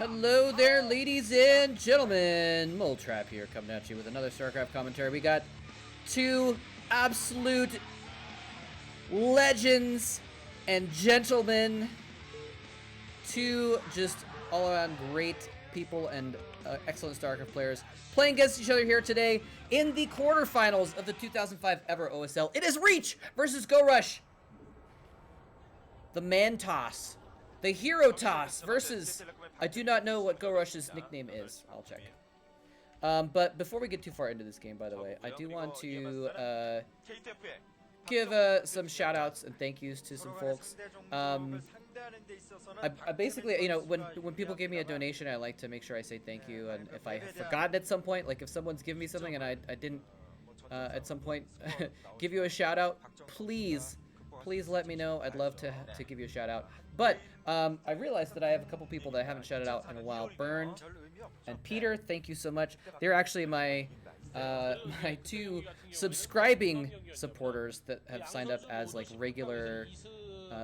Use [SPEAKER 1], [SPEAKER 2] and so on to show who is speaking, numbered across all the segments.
[SPEAKER 1] Hello there, ladies and gentlemen. Mole Trap here, coming at you with another StarCraft commentary. We got two absolute legends and gentlemen, two just all-around great people and excellent StarCraft players playing against each other here today in the quarterfinals of the 2005 ever OSL. It is Reach versus GoRush. The man toss. The hero toss versus, I do not know what GoRush's nickname is. I'll check. But before we get too far into this game, by the way, I do want to give some shout outs and thank yous to some folks. I basically, you know, when people give me a donation, I like to make sure I say thank you. And if I have forgotten at some point, like if someone's given me something and I didn't at some point give you a shout out, please let me know. I'd love to give you a shout out. But I realized that I have a couple people that I haven't shouted out in a while. Burned and Peter, thank you so much. They're actually my my two subscribing supporters that have signed up as like regular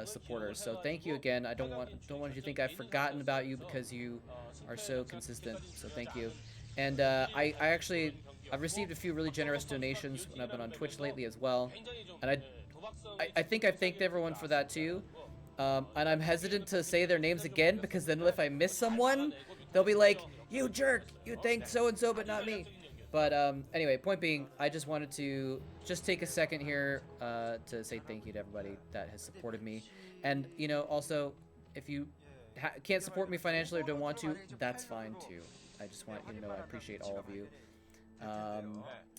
[SPEAKER 1] supporters. So thank you again. I don't want you to think I've forgotten about you because you are so consistent. So thank you. And I've received a few really generous donations when I've been on Twitch lately as well. And I think I've thanked everyone for that too. And I'm hesitant to say their names again because then if I miss someone, they'll be like, "You jerk! You thanked so-and-so but not me." But anyway, point being, I just wanted to just take a second here to say thank you to everybody that has supported me. And, you know, also, if you can't support me financially or don't want to, that's fine too. I just want you to know I appreciate all of you.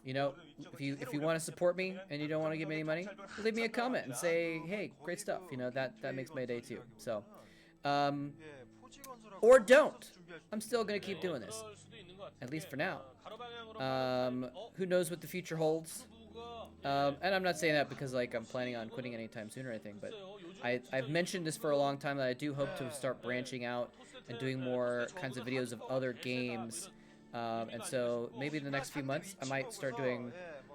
[SPEAKER 1] You know, if you want to support me and you don't want to give me any money, leave me a comment and say, hey, great stuff. You know, that makes my day too. So, or don't. I'm still going to keep doing this, at least for now. Who knows what the future holds? And I'm not saying that because like I'm planning on quitting anytime soon or anything, but I've mentioned this for a long time that I do hope to start branching out and doing more kinds of videos of other games. And so maybe in the next few months I might start doing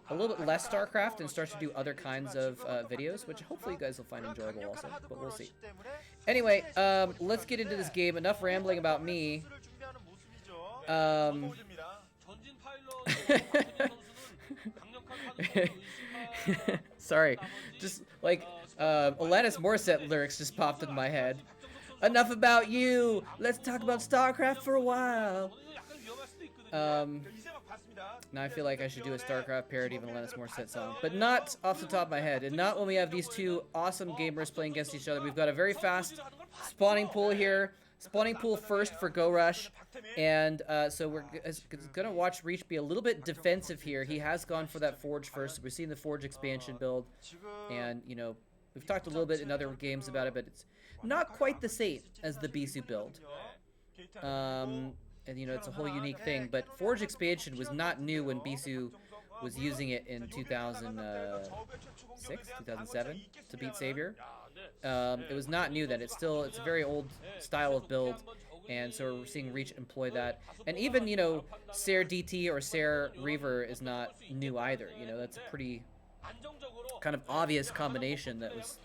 [SPEAKER 1] a little bit less StarCraft and start to do other kinds of videos, which hopefully you guys will find enjoyable also, but we'll see. Anyway, let's get into this game. Enough rambling about me. Sorry, just like Alanis Morissette lyrics just popped in my head. Enough about you. Let's talk about StarCraft for a while. Now I feel like I should do a StarCraft parody of an Alanis Morissette song, but not off the top of my head, and not when we have these two awesome gamers playing against each other. We've got a very fast spawning pool here. Spawning pool first for GoRush, and so we're gonna watch Reach be a little bit defensive here. He has gone for that Forge first. We're seeing the Forge expansion build, and you know we've talked a little bit in other games about it, but it's not quite the same as the Bisu build. And you know it's a whole unique thing. But Forge expansion was not new when Bisu was using it in 2006, 2007 to beat Savior. It was not new then. It's a very old style of build, and so we're seeing Reach employ that. And even, you know, Ser DT or Ser Reaver is not new either. You know, that's a pretty kind of obvious combination that was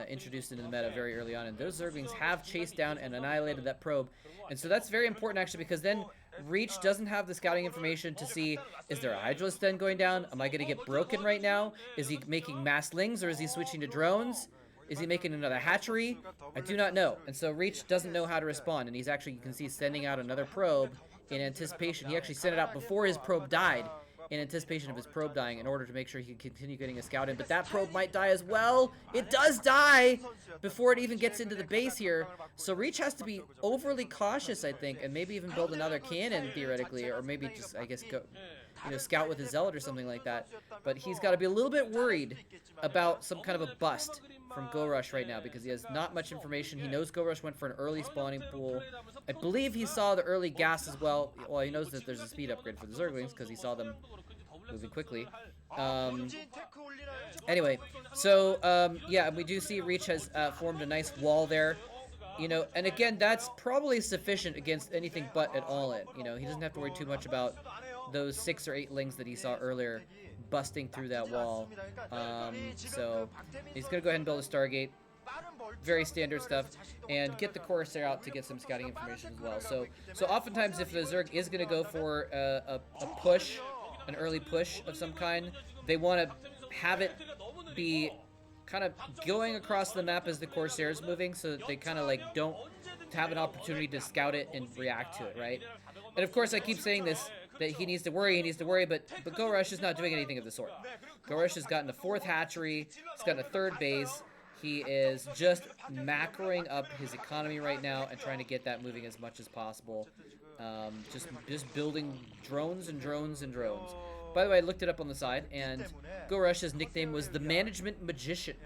[SPEAKER 1] introduced into the meta very early on, and those Zerglings have chased down and annihilated that probe. And so that's very important actually, because then Reach doesn't have the scouting information to see, is there a Hydralisk den going down? Am I going to get broken right now? Is he making mass lings, or is he switching to drones? Is he making another hatchery? I do not know. And so Reach doesn't know how to respond, and he's actually, you can see, sending out another probe in anticipation. He actually sent it out before his probe died, in anticipation of his probe dying, in order to make sure he can continue getting a scout in. But that probe might die as well. It does die before it even gets into the base here. So Reach has to be overly cautious, I think, and maybe even build another cannon, theoretically, or maybe just, I guess, go, you know, scout with his Zealot or something like that. But he's got to be a little bit worried about some kind of a bust from GoRush right now, because he has not much information. He knows GoRush went for an early spawning pool. I believe he saw the early gas as well. Well, he knows that there's a speed upgrade for the Zerglings because he saw them moving quickly. Anyway, so yeah, we do see Reach has formed a nice wall there. You know, and again, that's probably sufficient against anything but an all-in. You know, he doesn't have to worry too much about those 6 or 8 lings that he saw earlier busting through that wall. So he's gonna go ahead and build a Stargate. very standard stuff, and get the Corsair out to get some scouting information as well. So oftentimes if the Zerg is going to go for a push, an early push of some kind, they want to have it be kind of going across the map as the Corsair is moving, so that they kind of like don't have an opportunity to scout it and react to it, right? And of course I keep saying this, that he needs to worry, but GoRush is not doing anything of the sort. GoRush has gotten a 4th hatchery, he's gotten a 3rd base, he is just macroing up his economy right now and trying to get that moving as much as possible. Just building drones and drones and drones. By the way, I looked it up on the side, and GoRush's nickname was the Management Magician.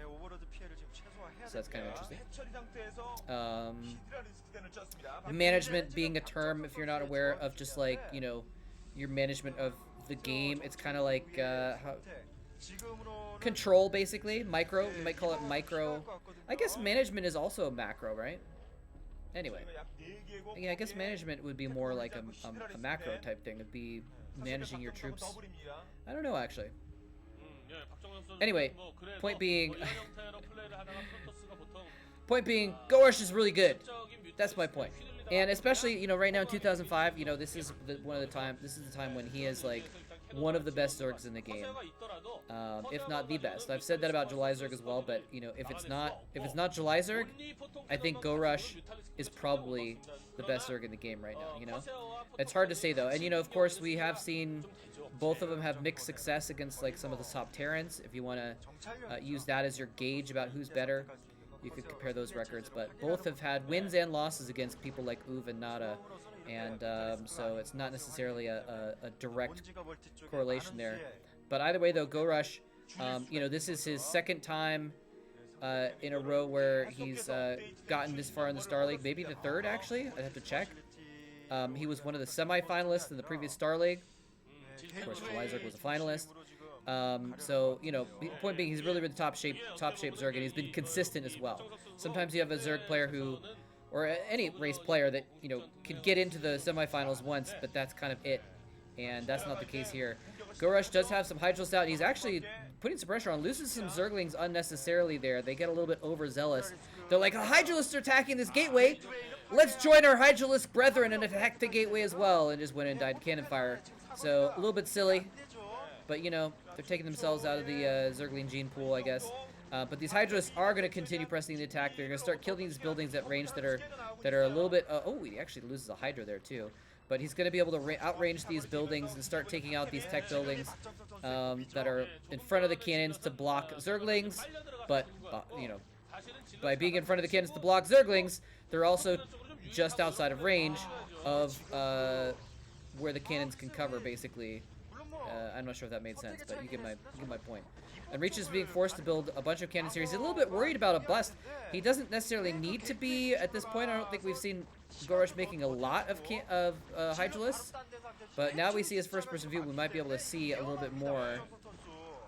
[SPEAKER 1] So that's kind of interesting. Management being a term, if you're not aware of, just like, you know, your management of the game. It's kind of like control, basically. Micro. You might call it micro. I guess management is also a macro, right? Anyway. Yeah, I guess management would be more like a macro type thing. It'd be managing your troops. I don't know, actually. Anyway, point being... GoRush is really good. That's my point. And especially, you know, right now in 2005, you know, this is the time when he is like one of the best Zergs in the game, if not the best. I've said that about July Zerg as well, but you know, if it's not July Zerg, I think GoRush is probably the best Zerg in the game right now. You know, it's hard to say though. And you know, of course, we have seen both of them have mixed success against like some of the top Terrans. If you want to use that as your gauge about who's better, you could compare those records, but both have had wins and losses against people like Uv and Nada, and so it's not necessarily a direct correlation there. But either way, though, GoRush, you know, this is his 2nd time in a row where he's gotten this far in the Star League. Maybe the 3rd, actually. I'd have to check. He was one of the semi-finalists in the previous Star League. Of course, July Zerg was a finalist. So, you know, the point being, he's really been top shape Zerg, and he's been consistent as well. Sometimes you have a Zerg player who, or any race player that, you know, can get into the semifinals once, but that's kind of it. And that's not the case here. GoRush does have some Hydrals out, and he's actually putting some pressure on, loses some Zerglings unnecessarily there. They get a little bit overzealous. They're like, Hydralists are attacking this gateway. Let's join our Hydralist brethren and attack the gateway as well. And just went and died cannon fire. So, a little bit silly. But, you know, they're taking themselves out of the Zergling gene pool, I guess. But these Hydralists are going to continue pressing the attack. They're going to start killing these buildings at range that are a little bit... oh, he actually loses a Hydra there, too. But he's going to be able to outrange these buildings and start taking out these tech buildings that are in front of the cannons to block Zerglings. But, you know, by being in front of the cannons to block Zerglings, they're also just outside of range of where the cannons can cover, basically. I'm not sure if that made sense, but you get my point. And Reach is being forced to build a bunch of cannons here. He's a little bit worried about a bust. He doesn't necessarily need to be at this point. I don't think we've seen GoRush making a lot of Hydralists, but now we see his first-person view. We might be able to see a little bit more.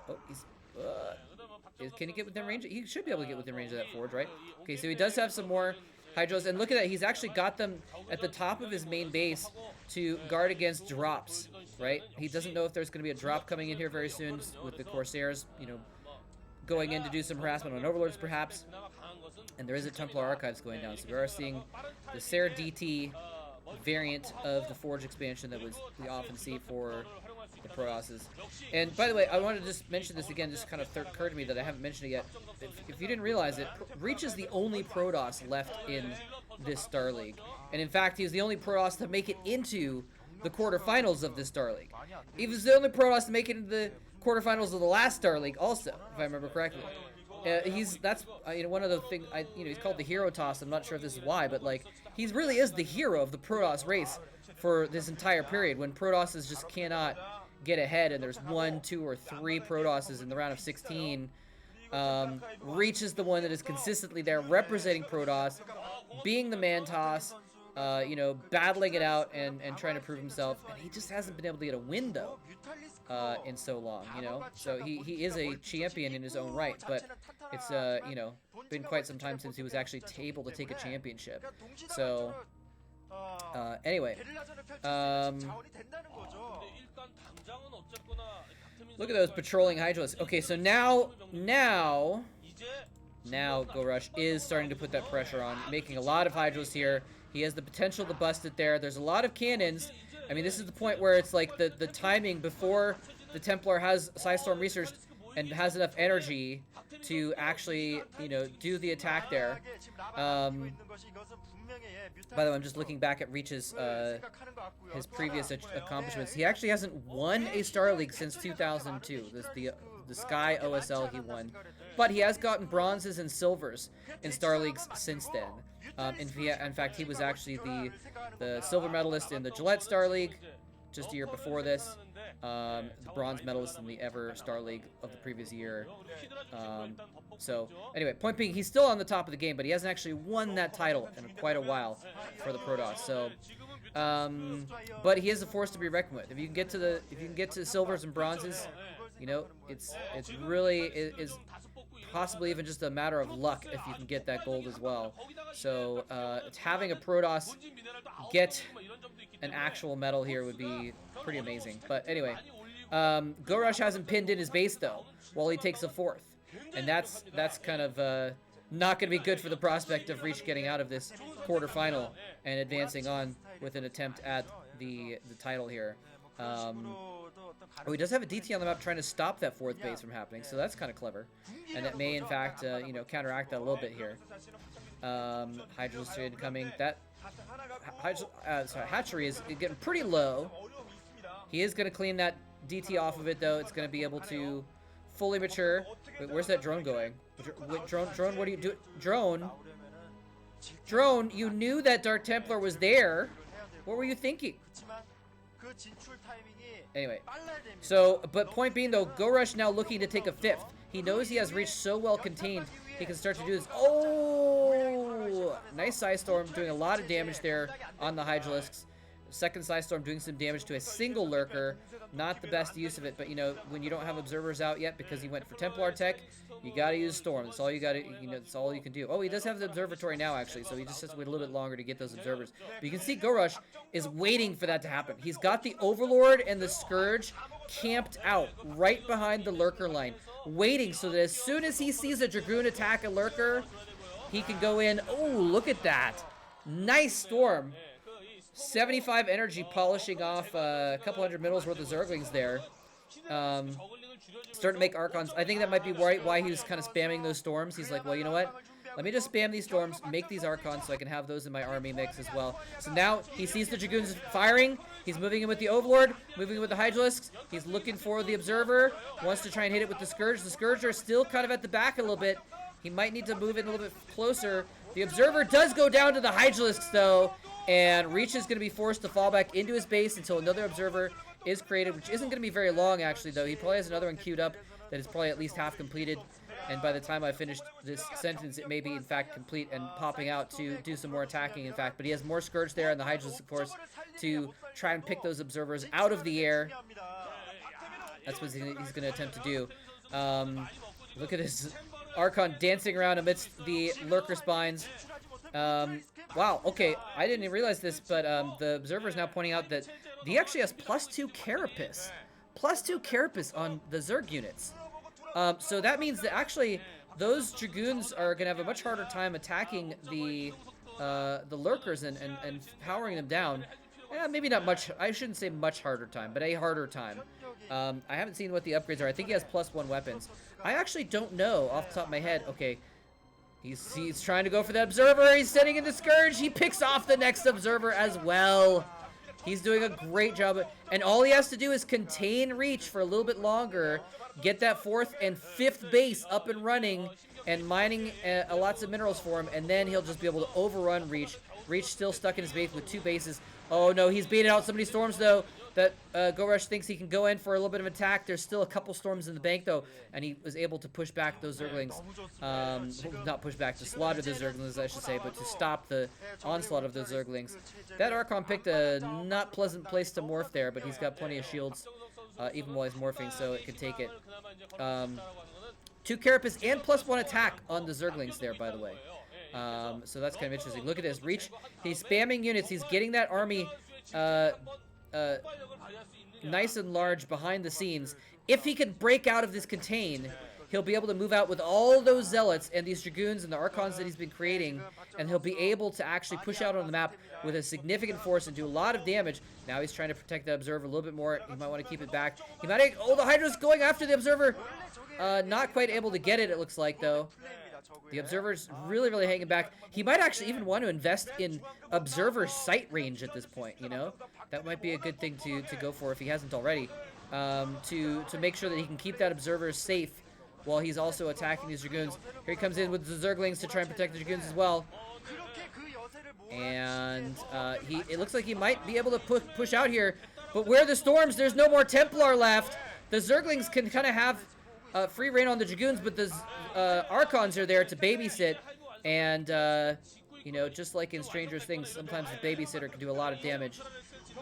[SPEAKER 1] Oh, can he get within range? He should be able to get within range of that forge, right? Okay, so he does have some more Hydras, and look at that. He's actually got them at the top of his main base to guard against drops, right? He doesn't know if there's going to be a drop coming in here very soon with the Corsairs, you know, going in to do some harassment on Overlords, perhaps. And there is a Templar Archives going down, so we are seeing the Sarah DT variant of the Forge expansion that we often see for the Protosses. And by the way, I wanted to just mention this again, just kind of occurred to me that I haven't mentioned it yet. If you didn't realize it, Reach is the only Protoss left in this Star League. And in fact, he's the only Protoss to make it into the quarterfinals of this Star League. He was the only Protoss to make it into the quarterfinals of the last Star League also, if I remember correctly. That's you know, one of the things, you know, he's called the Hero Toss. I'm not sure if this is why, but like, he really is the hero of the Protoss race for this entire period, when Protosses just cannot get ahead, and there's 1, 2, or 3 Protosses in the round of 16. Reach is the one that is consistently there, representing Protoss, being the man toss, you know, battling it out and trying to prove himself, and he just hasn't been able to get a win, though, in so long, you know. So he is a champion in his own right, but it's, you know, been quite some time since he was actually able to take a championship. So, anyway, look at those patrolling Hydralisks. Okay, so now, Now GoRush is starting to put that pressure on, making a lot of Hydros here. He has the potential to bust it there. There's a lot of cannons. I mean, this is the point where it's like the timing before the Templar has Psystorm researched and has enough energy to actually, you know, do the attack there. By the way, I'm just looking back at Reach's his previous accomplishments. He actually hasn't won a Star League since 2002. The Sky OSL he won, but he has gotten bronzes and silvers in Star Leagues since then. In fact, he was actually the silver medalist in the Gillette Star League just a year before this. The bronze medalist in the Ever Star League of the previous year. So anyway, point being, he's still on the top of the game, but he hasn't actually won that title in quite a while for the Protoss. So, but he is a force to be reckoned with. If you can get to silvers and bronzes, you know, it's really is possibly even just a matter of luck if you can get that gold as well. So having a Protoss get an actual medal here would be pretty amazing. But anyway, GoRush hasn't pinned in his base though, while he takes a fourth, and that's kind of not going to be good for the prospect of Reach getting out of this quarterfinal and advancing on with an attempt at the title here. Oh, he does have a DT on the map trying to stop that fourth base from happening, so that's kind of clever, and it may in fact you know, counteract that a little bit here. Hydro's incoming. That hatchery is getting pretty low. He is going to clean that DT off of it though. It's going to be able to fully mature. Wait, where's that drone going? Wait, drone, what do you do? Drone, you knew that Dark Templar was there. What were you thinking? Anyway, so, but point being though, GoRush now looking to take a fifth. He knows he has Reach so well contained, he can start to do this. Oh, nice Psystorm, doing a lot of damage there on the Hydralisks. Second Psystorm doing some damage to a single Lurker. Not the best use of it, but you know, when you don't have Observers out yet because he went for Templar Tech, you gotta use Storm. That's all you gotta, you know, that's all you can do. Oh, he does have the Observatory now actually, so he just has to wait a little bit longer to get those Observers. But you can see GoRush is waiting for that to happen. He's got the Overlord and the Scourge camped out right behind the Lurker line, waiting so that as soon as he sees a Dragoon attack a Lurker, he can go in. Oh, look at that. Nice Storm. 75 energy polishing off a couple hundred minerals worth of Zerglings there. Starting to make Archons. I think that might be why he was kind of spamming those storms. He's like, well, you know what? Let me just spam these storms, make these Archons so I can have those in my army mix as well. So now he sees the Dragoons firing. He's moving in with the Overlord, moving in with the Hydralisks. He's looking for the Observer. Wants to try and hit it with the Scourge. The Scourge are still kind of at the back a little bit. He might need to move in a little bit closer. The Observer does go down to the Hydralisks though. And Reach is going to be forced to fall back into his base until another Observer is created, which isn't going to be very long, actually, though. He probably has another one queued up that is probably at least half completed. And by the time I finish this sentence, it may be, in fact, complete and popping out to do some more attacking, in fact. But he has more Scourge there and the Hydras, of course, to try and pick those Observers out of the air. That's what he's going to attempt to do. Look at his Archon dancing around amidst the Lurker spines. Wow, okay, I didn't even realize this, but the Observer is now pointing out that he actually has +2 Carapace. +2 Carapace on the Zerg units. So that means that actually those Dragoons are going to have a much harder time attacking the Lurkers and powering them down. Maybe not much, I shouldn't say much harder time, but a harder time. I haven't seen what the upgrades are. I think he has +1 weapons. I actually don't know off the top of my head. Okay. He's trying to go for the Observer. He's sending in the Scourge. He picks off the next Observer as well. He's doing a great job. And all he has to do is contain Reach for a little bit longer, get that 4th and 5th base up and running, and mining lots of minerals for him, and then he'll just be able to overrun Reach. Reach still stuck in his base with 2 bases. Oh no, he's baited out so many storms though that GoRush thinks he can go in for a little bit of attack. There's still a couple storms in the bank though, and he was able to push back those Zerglings. Not push back, to slaughter the Zerglings, I should say, but to stop the onslaught of those Zerglings. That Archon picked a not pleasant place to morph there, but he's got plenty of shields even while he's morphing, so it can take it. 2 Carapace and +1 attack on the Zerglings there, by the way. So that's kind of interesting. Look at this. Reach, he's spamming units. He's getting that army nice and large behind the scenes. If he can break out of this contain, he'll be able to move out with all those Zealots and these Dragoons and the Archons that he's been creating, and he'll be able to actually push out on the map with a significant force and do a lot of damage. Now he's trying to protect the Observer a little bit more. He might want to keep it back. He might... Oh, the Hydra's going after the Observer! Not quite able to get it, it looks like, though. The Observer's really, really hanging back. He might actually even want to invest in Observer sight range at this point, you know? That might be a good thing to go for if he hasn't already. To make sure that he can keep that Observer safe while he's also attacking these Dragoons. Here he comes in with the Zerglings to try and protect the Dragoons as well. And it looks like he might be able to push out here. But where are the Storms? There's no more Templar left. The Zerglings can kind of have free reign on the Dragoons, but the Archons are there to babysit. And, you know, just like in Stranger Things, sometimes the babysitter can do a lot of damage.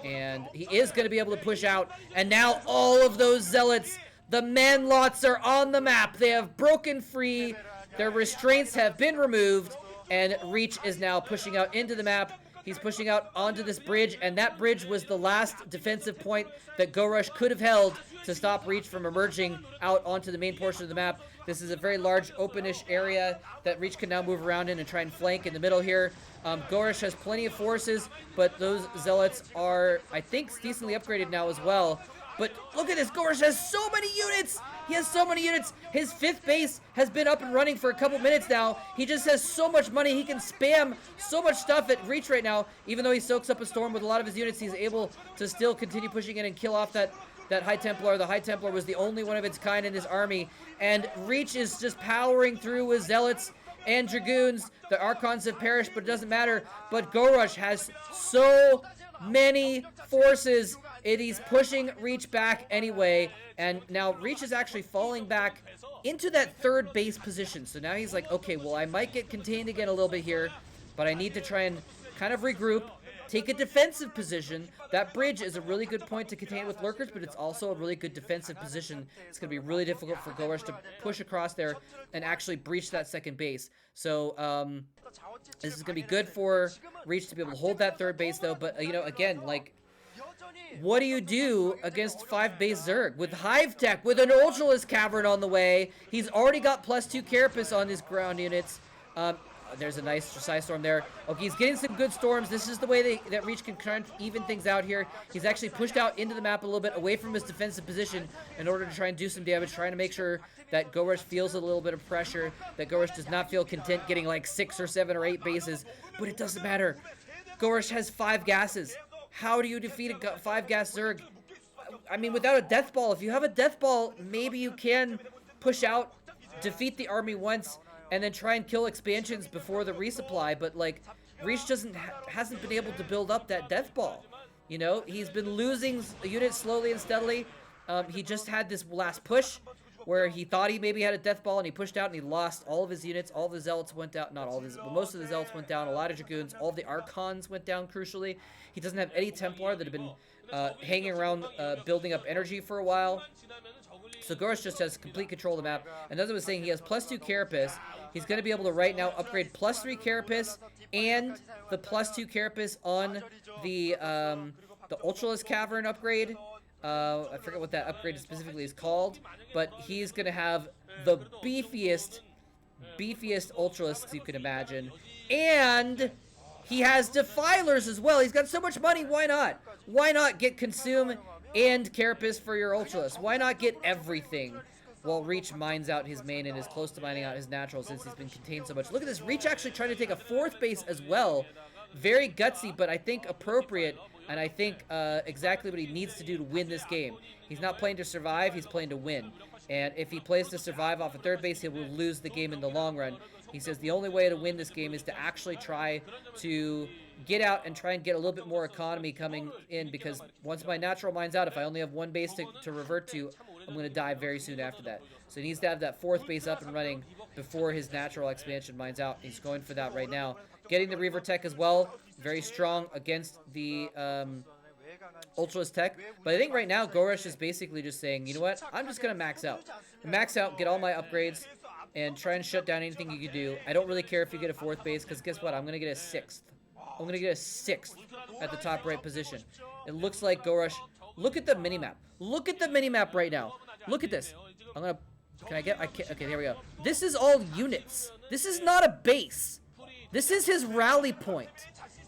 [SPEAKER 1] And he is going to be able to push out. And now all of those Zealots, the Manlots, are on the map. They have broken free. Their restraints have been removed. And Reach is now pushing out into the map. He's pushing out onto this bridge. And that bridge was the last defensive point that GoRush could have held to stop Reach from emerging out onto the main portion of the map. This is a very large, openish area that Reach can now move around in and try and flank in the middle here. GoRush has plenty of forces, but those Zealots are, I think, decently upgraded now as well. But look at this, GoRush has so many units! He has so many units! His 5th base has been up and running for a couple minutes now. He just has so much money, he can spam so much stuff at Reach right now. Even though he soaks up a storm with a lot of his units, he's able to still continue pushing in and kill off that High Templar. The High Templar was the only one of its kind in his army. And Reach is just powering through with Zealots and Dragoons. The Archons have perished, but it doesn't matter. But GoRush has so many forces, and he's pushing Reach back anyway. And now Reach is actually falling back into that 3rd base position. So now he's like, okay, well, I might get contained again a little bit here, but I need to try and kind of regroup, take a defensive position. That bridge is a really good point to contain with lurkers, but it's also a really good defensive position. It's going to be really difficult for GoRush to push across there and actually breach that 2nd base. So, this is going to be good for Reach to be able to hold that 3rd base, though. But, you know, again, like, what do you do against 5-base Zerg? With Hive Tech, with an Ultralist Cavern on the way. He's already got +2 Carapace on his ground units. There's a nice Psi Storm there. Okay, he's getting some good storms. This is the way that Reach can try and even things out here. He's actually pushed out into the map a little bit, away from his defensive position, in order to try and do some damage, trying to make sure that GoRush feels a little bit of pressure, that GoRush does not feel content getting like 6 or 7 or 8 bases, but it doesn't matter. GoRush has 5 gases. How do you defeat a 5-gas Zerg? I mean, without a Death Ball. If you have a Death Ball, maybe you can push out, defeat the army once, and then try and kill expansions before the resupply. But, like, Reach hasn't been able to build up that Death Ball. You know, he's been losing units slowly and steadily. He just had this last push where he thought he maybe had a Death Ball, and he pushed out and he lost all of his units. All the Zealots went down. Not all of his, but most of the Zealots went down. A lot of Dragoons. All the Archons went down, crucially. He doesn't have any Templar that have been hanging around building up energy for a while. So GoRush just has complete control of the map. And as I was saying, he has +2 Carapace. He's going to be able to right now upgrade +3 Carapace and the +2 Carapace on the Ultralist Cavern upgrade. I forget what that upgrade specifically is called, but he's going to have the beefiest Ultralisks you can imagine. And he has Defilers as well. He's got so much money, why not? Why not get Consume and Carapace for your Ultralisk? Why not get everything? While Reach mines out his main and is close to mining out his natural since he's been contained so much. Look at this. Reach actually trying to take a 4th base as well. Very gutsy, but I think appropriate. And I think exactly what he needs to do to win this game. He's not playing to survive. He's playing to win. And if he plays to survive off a 3rd base, he will lose the game in the long run. He says the only way to win this game is to actually try to get out and try and get a little bit more economy coming in, because once my natural mines out, if I only have 1 base to revert to, I'm going to die very soon after that. So he needs to have that 4th base up and running before his natural expansion mines out. He's going for that right now. Getting the Reaver Tech as well. Very strong against the Ultralist Tech. But I think right now GoRush is basically just saying, you know what? I'm just going to max out. Max out, get all my upgrades, and try and shut down anything you can do. I don't really care if you get a 4th base, because guess what? I'm going to get a 6th. I'm going to get a 6th at the top right position. It looks like GoRush... Look at the minimap. Look at the minimap right now. Look at this. I'm going to Can I get? I can't. Okay, here we go. This is all units. This is not a base. This is his rally point.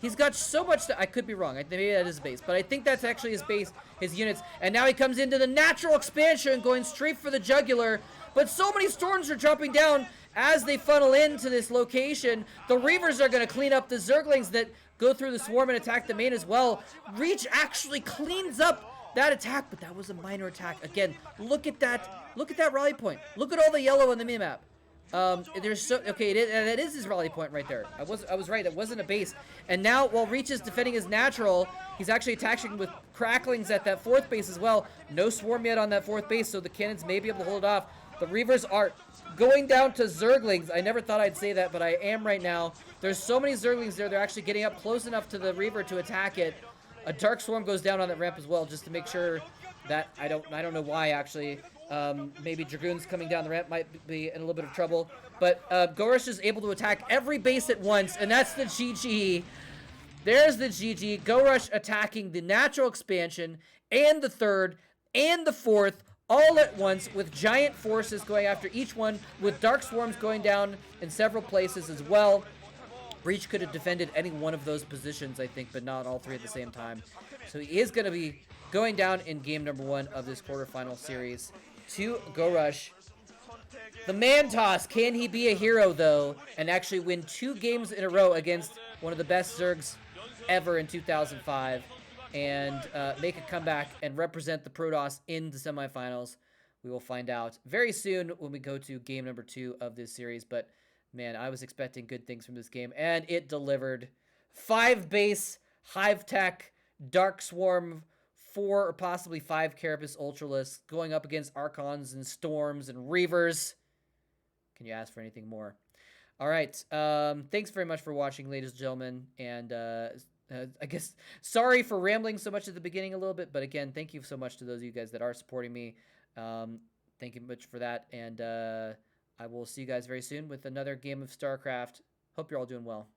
[SPEAKER 1] He's got so much I could be wrong. Maybe that is base, but I think that's actually his base, his units. And now he comes into the natural expansion, going straight for the jugular. But so many storms are dropping down as they funnel into this location. The Reavers are going to clean up the Zerglings that go through the swarm and attack the main as well. Reach actually cleans up that attack, but that was a minor attack. Again, look at that. Look at that rally point. Look at all the yellow on the minimap. There's so okay. That is his rally point right there. I was right. It wasn't a base. And now, while Reach is defending his natural, he's actually attacking with cracklings at that fourth base as well. No swarm yet on that fourth base, so the cannons may be able to hold it off. The Reavers are going down to Zerglings. I never thought I'd say that, but I am right now. There's so many Zerglings there. They're actually getting up close enough to the Reaver to attack it. A Dark Swarm goes down on that ramp as well, just to make sure that I don't know why actually. Maybe Dragoons coming down the ramp might be in a little bit of trouble. But GoRush is able to attack every base at once, and that's the GG. There's the GG. GoRush attacking the natural expansion and the third and the fourth all at once with giant forces going after each one, with Dark Swarms going down in several places as well. Breach could have defended any one of those positions, I think, but not all three at the same time. So he is going to be going down in game number 1 of this quarterfinal series to GoRush. The man toss, can he be a hero though and actually win 2 games in a row against one of the best Zergs ever in 2005 and make a comeback and represent the Protoss in the semifinals? We will find out very soon when we go to game number 2 of this series. But man, I was expecting good things from this game, and it delivered. 5 base, Hive Tech, Dark Swarm, 4 or possibly 5 Carapace Ultralists going up against Archons and Storms and Reavers. Can you ask for anything more? All right. Thanks very much for watching, ladies and gentlemen. And I guess sorry for rambling so much at the beginning a little bit, but again, thank you so much to those of you guys that are supporting me. Thank you much for that. And I will see you guys very soon with another game of StarCraft. Hope you're all doing well.